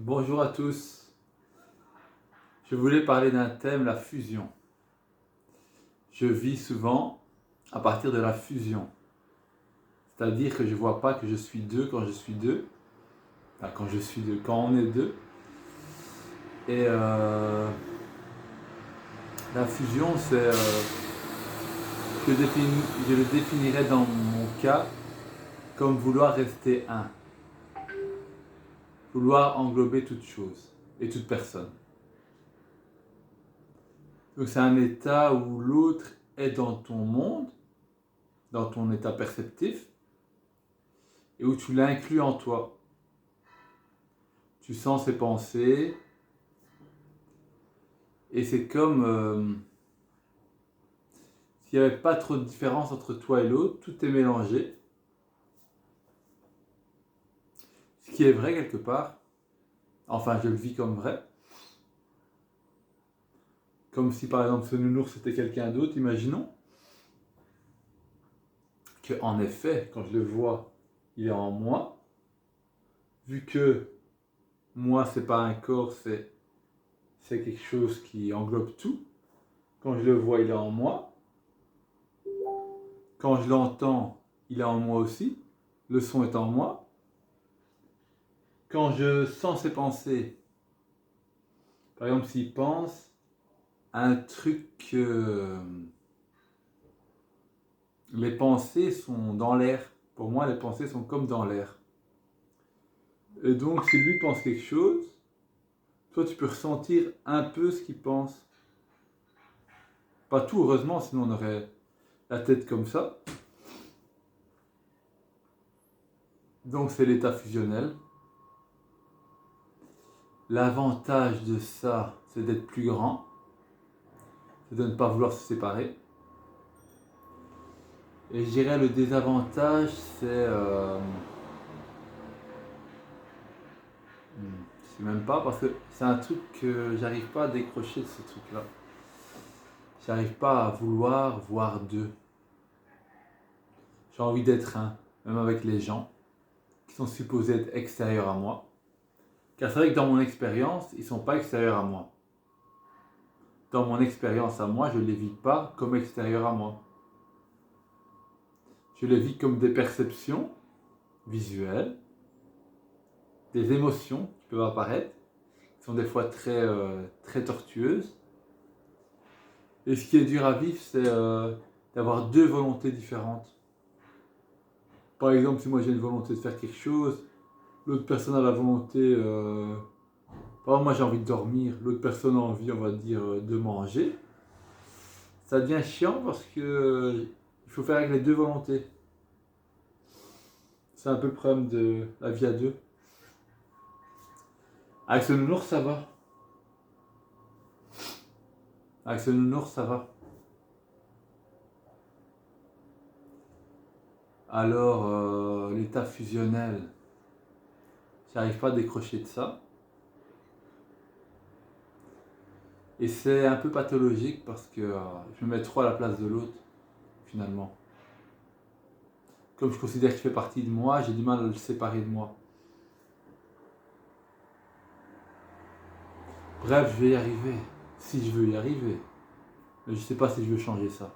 Bonjour à tous. Je voulais parler d'un thème, la fusion. Je vis souvent à partir de la fusion. C'est-à-dire que je ne vois pas que je suis deux quand je suis deux. Enfin, quand on est deux. Et la fusion, je le définirais dans mon cas comme vouloir rester un. Vouloir englober toute chose et toute personne. Donc c'est un état où l'autre est dans ton monde, dans ton état perceptif, et où tu l'inclus en toi. Tu sens ses pensées, et c'est comme s'il n'y avait pas trop de différence entre toi et l'autre, tout est mélangé. Ce qui est vrai quelque part, enfin je le vis comme vrai. Comme si par exemple ce nounours c'était quelqu'un d'autre, imaginons. Que en effet, quand je le vois, il est en moi. Vu que moi c'est pas un corps, c'est quelque chose qui englobe tout. Quand je le vois, il est en moi. Quand je l'entends, il est en moi aussi. Le son est en moi. Quand je sens ses pensées, par exemple s'il pense à un truc, les pensées sont dans l'air. Pour moi, les pensées sont comme dans l'air. Et donc, si lui pense quelque chose, toi, tu peux ressentir un peu ce qu'il pense. Pas tout, heureusement, sinon on aurait la tête comme ça. Donc, c'est l'état fusionnel. L'avantage de ça, c'est d'être plus grand. C'est de ne pas vouloir se séparer. Et je dirais le désavantage, c'est... je sais même pas, parce que c'est un truc que j'arrive pas à décrocher de ce truc-là. J'arrive pas à vouloir voir deux. J'ai envie d'être un, même avec les gens qui sont supposés être extérieurs à moi. Car c'est vrai que dans mon expérience, ils ne sont pas extérieurs à moi. Dans mon expérience à moi, je ne les vis pas comme extérieurs à moi. Je les vis comme des perceptions visuelles, des émotions qui peuvent apparaître, qui sont des fois très tortueuses. Et ce qui est dur à vivre, c'est d'avoir deux volontés différentes. Par exemple, si moi j'ai une volonté de faire quelque chose, l'autre personne a la volonté... par exemple, moi j'ai envie de dormir, l'autre personne a envie, on va dire, de manger. Ça devient chiant parce que il faut faire avec les deux volontés. C'est un peu le problème de la vie à deux. Avec ce nounours, ça va. Avec ce nounours, ça va. Alors, l'état fusionnel, j'arrive pas à décrocher de ça. Et c'est un peu pathologique parce que je me mets trop à la place de l'autre, finalement. Comme je considère qu'il fait partie de moi, j'ai du mal à le séparer de moi. Bref, je vais y arriver, si je veux y arriver. Mais je sais pas si je veux changer ça.